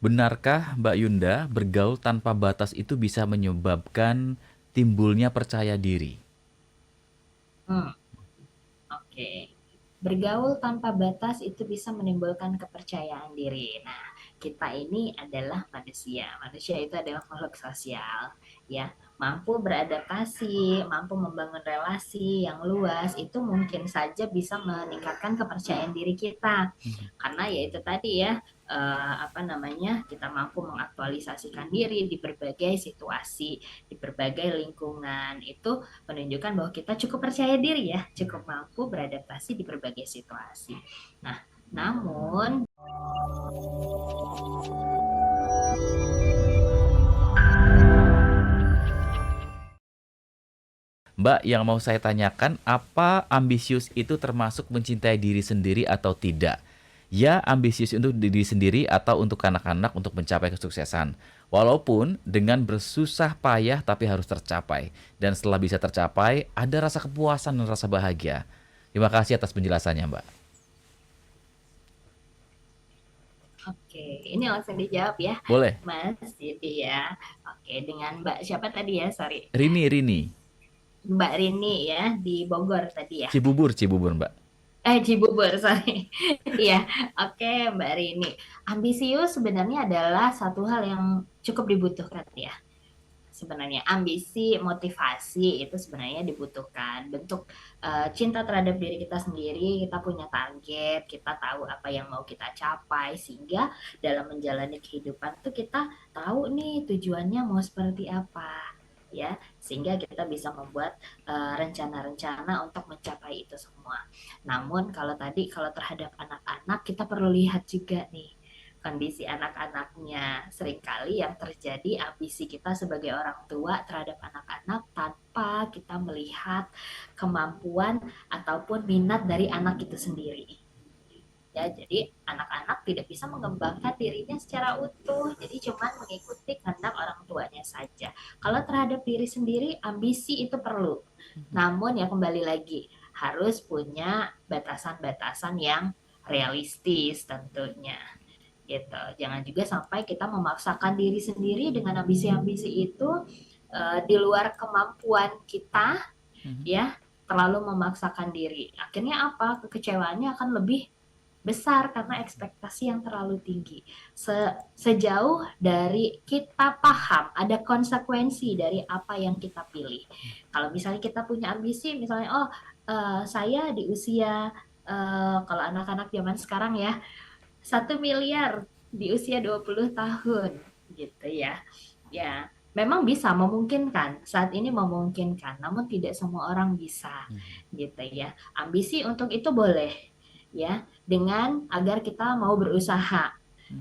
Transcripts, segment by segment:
Benarkah Mbak Yunda bergaul tanpa batas itu bisa menyebabkan timbulnya percaya diri? Hmm, oke. Bergaul tanpa batas itu bisa menimbulkan kepercayaan diri. Nah, kita ini adalah manusia. Manusia itu adalah makhluk sosial, ya. Mampu beradaptasi, mampu membangun relasi yang luas, itu mungkin saja bisa meningkatkan kepercayaan diri kita. Mhm. Karena ya itu tadi ya, apa namanya, kita mampu mengaktualisasikan diri di berbagai situasi, di berbagai lingkungan. Itu menunjukkan bahwa kita cukup percaya diri ya, cukup mampu beradaptasi di berbagai situasi. Nah, namun Mbak, yang mau saya tanyakan, apa ambisius itu termasuk mencintai diri sendiri atau tidak? Ya, ambisius untuk diri sendiri atau untuk anak-anak untuk mencapai kesuksesan. Walaupun dengan bersusah payah tapi harus tercapai. Dan setelah bisa tercapai, ada rasa kepuasan dan rasa bahagia. Terima kasih atas penjelasannya, Mbak. oke, ini langsung dijawab ya, Boleh. Mas Didi ya. Oke, dengan Mbak siapa tadi ya? Sorry. Rini. Mbak Rini ya di Bogor tadi ya. Cibubur, Mbak. Cibubur, sorry. Iya, oke Mbak Rini. Ambisius sebenarnya adalah satu hal yang cukup dibutuhkan ya. Sebenarnya ambisi, motivasi itu sebenarnya dibutuhkan. Bentuk cinta terhadap diri kita sendiri, kita punya target, kita tahu apa yang mau kita capai, sehingga dalam menjalani kehidupan tuh kita tahu nih tujuannya mau seperti apa, ya, sehingga kita bisa membuat rencana-rencana untuk mencapai itu semua. Namun kalau terhadap anak-anak kita perlu lihat juga nih kondisi anak-anaknya. Seringkali yang terjadi ambisi kita sebagai orang tua terhadap anak-anak tanpa kita melihat kemampuan ataupun minat dari anak itu sendiri. Ya, jadi anak-anak tidak bisa mengembangkan dirinya secara utuh, jadi cuma mengikuti kehendak orang tuanya saja. Kalau terhadap diri sendiri, ambisi itu perlu. Namun ya kembali lagi, harus punya batasan-batasan yang realistis tentunya gitu. Jangan juga sampai kita memaksakan diri sendiri dengan ambisi-ambisi itu di luar kemampuan kita, ya, terlalu memaksakan diri. Akhirnya apa? Kekecewaannya akan lebih besar karena ekspektasi yang terlalu tinggi. Sejauh dari kita paham ada konsekuensi dari apa yang kita pilih. Kalau misalnya kita punya ambisi, misalnya saya di usia kalau anak-anak zaman sekarang ya 1 miliar di usia 20 tahun gitu ya. Ya, memang bisa memungkinkan, saat ini memungkinkan, namun tidak semua orang bisa gitu ya. Ambisi untuk itu boleh ya, dengan agar kita mau berusaha.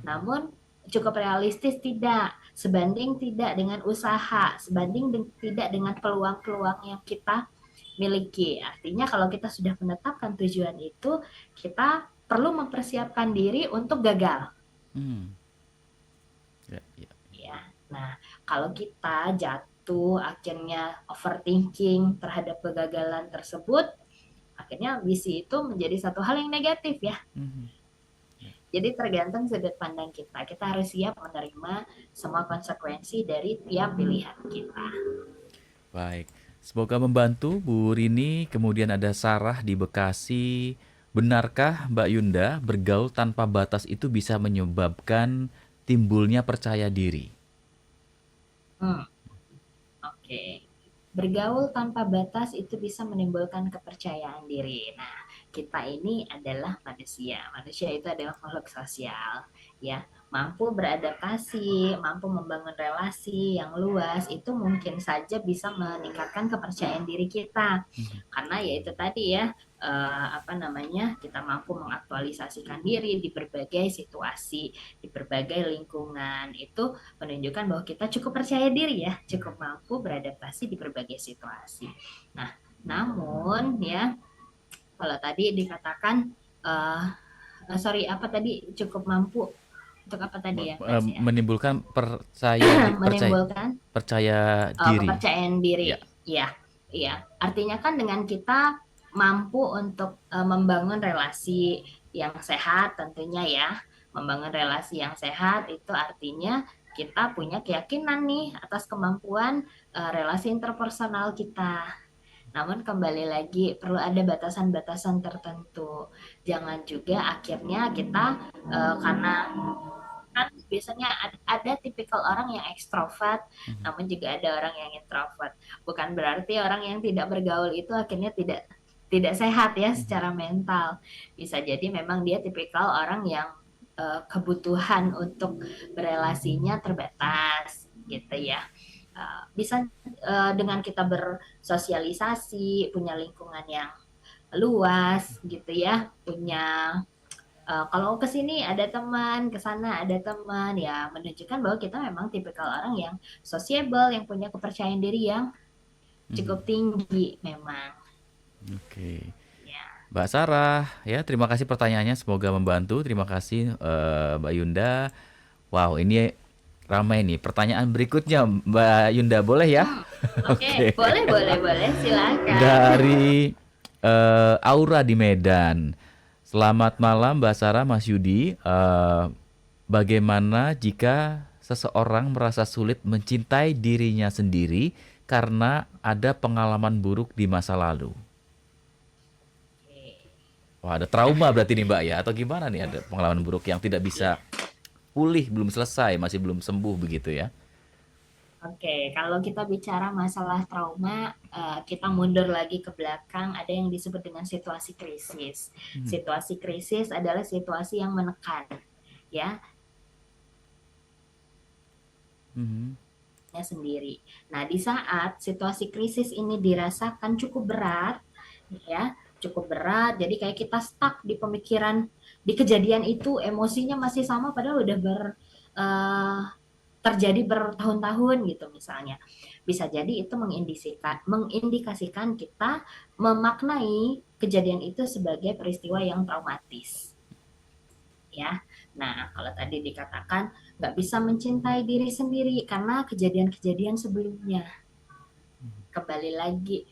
Namun cukup realistis tidak, sebanding tidak dengan usaha, sebanding tidak dengan peluang-peluang yang kita miliki. Artinya kalau kita sudah menetapkan tujuan itu, kita perlu mempersiapkan diri untuk gagal. Hmm. Ya, ya. Ya. Nah, kalau kita jatuh akhirnya overthinking terhadap kegagalan tersebut, akhirnya ambisi itu menjadi satu hal yang negatif ya. Mhm. Jadi tergantung sudut pandang kita. Kita harus siap menerima semua konsekuensi dari tiap pilihan kita. Baik. Semoga membantu Bu Rini. Kemudian ada Sarah di Bekasi. Benarkah Mbak Yunda bergaul tanpa batas itu bisa menyebabkan timbulnya percaya diri? Hmm, oke. Bergaul tanpa batas itu bisa menimbulkan kepercayaan diri. Nah, kita ini adalah manusia. Manusia itu adalah makhluk sosial, ya. Mampu beradaptasi, mampu membangun relasi yang luas, itu mungkin saja bisa meningkatkan kepercayaan diri kita. Karena ya itu tadi ya, apa namanya, kita mampu mengaktualisasikan diri di berbagai situasi, di berbagai lingkungan. Itu menunjukkan bahwa kita cukup percaya diri ya, cukup mampu beradaptasi di berbagai situasi. Nah, namun ya kalau tadi dikatakan uh, sorry apa tadi cukup mampu untuk apa tadi ya Mas ya? Menimbulkan percaya Menimbulkan percaya diri. kepercayaan Ya. diri. Iya, iya. Artinya kan dengan kita mampu untuk membangun relasi yang sehat tentunya ya, Membangun relasi yang sehat itu artinya kita punya keyakinan nih atas kemampuan relasi interpersonal kita. Namun kembali lagi perlu ada batasan-batasan tertentu. Jangan juga akhirnya kita karena kan biasanya ada tipikal orang yang ekstrovert, Mhm. namun juga ada orang yang introvert. Bukan berarti orang yang tidak bergaul itu akhirnya tidak sehat ya Mhm. secara mental. Bisa jadi memang dia tipikal orang yang kebutuhan untuk berelasinya terbatas gitu ya. Bisa dengan kita bersosialisasi, punya lingkungan yang luas gitu ya, punya kalau ke sini ada teman, ke sana ada teman, ya menunjukkan bahwa kita memang tipikal orang yang sociable, yang punya kepercayaan diri yang Mhm. cukup tinggi memang. Oke. Ya. Mbak Sarah, ya terima kasih pertanyaannya, semoga membantu. Terima kasih Mbak Yunda. Wow, ini ramai nih. Pertanyaan berikutnya Mbak Yunda, boleh ya? Hmm, oke, Oke. boleh, boleh, boleh, silakan. Dari Aura di Medan. Selamat malam Mbak Sarah, Mas Yudi. Bagaimana jika seseorang merasa sulit mencintai dirinya sendiri karena ada pengalaman buruk di masa lalu? Wah, ada trauma berarti nih Mbak ya? Atau gimana nih, ada pengalaman buruk yang tidak Iya. bisa pulih, belum selesai, masih belum sembuh begitu ya? Oke, kalau kita bicara masalah trauma, kita mundur lagi ke belakang, ada yang disebut dengan situasi krisis. Mhm. Situasi krisis adalah situasi yang menekan, ya, Mhm. sendiri. Nah, di saat situasi krisis ini dirasakan cukup berat, ya, cukup berat, jadi kayak kita stuck di pemikiran, di kejadian itu, emosinya masih sama, padahal udah eh, terjadi bertahun-tahun gitu misalnya. Bisa jadi itu mengindikasikan kita memaknai kejadian itu sebagai peristiwa yang traumatis. Ya, nah kalau tadi dikatakan nggak bisa mencintai diri sendiri karena kejadian-kejadian sebelumnya. Kembali lagi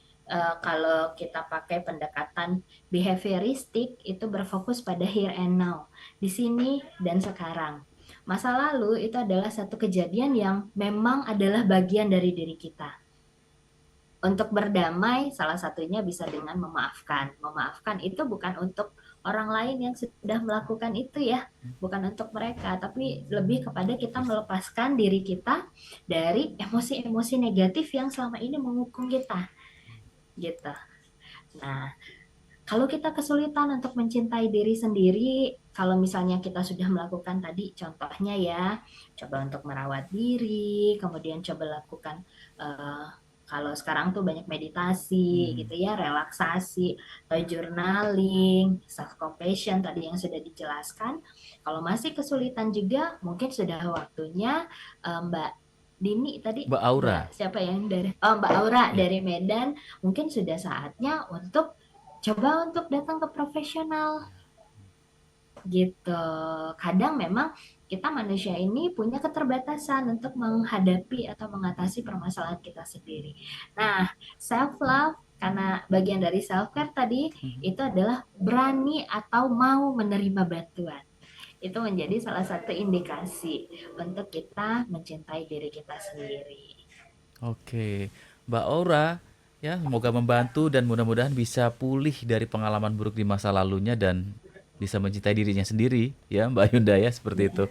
kalau kita pakai pendekatan behavioristik itu berfokus pada here and now, di sini dan sekarang. Masa lalu itu adalah satu kejadian yang memang adalah bagian dari diri kita. Untuk berdamai, salah satunya bisa dengan memaafkan. Memaafkan itu bukan untuk orang lain yang sudah melakukan itu ya, bukan untuk mereka, tapi lebih kepada kita melepaskan diri kita dari emosi-emosi negatif yang selama ini menghukum kita, gitu. Nah, kalau kita kesulitan untuk mencintai diri sendiri, kalau misalnya kita sudah melakukan tadi contohnya ya, coba untuk merawat diri, kemudian coba lakukan eh, kalau sekarang tuh banyak meditasi Mhm. gitu ya, relaksasi, atau journaling, self compassion tadi yang sudah dijelaskan. Kalau masih kesulitan juga, mungkin sudah waktunya Mbak Dini tadi, Mbak Aura. Mbak siapa yang dari Mbak Aura Ya. dari Medan, mungkin sudah saatnya untuk coba untuk datang ke profesional gitu. Kadang memang kita manusia ini punya keterbatasan untuk menghadapi atau mengatasi permasalahan kita sendiri. Nah, self love karena bagian dari self care tadi Mhm. itu adalah berani atau mau menerima bantuan. Itu menjadi salah satu indikasi untuk kita mencintai diri kita sendiri. Oke, Mbak Aura, ya semoga membantu dan mudah-mudahan bisa pulih dari pengalaman buruk di masa lalunya dan bisa mencintai dirinya sendiri, ya Mbak Yunda ya seperti itu.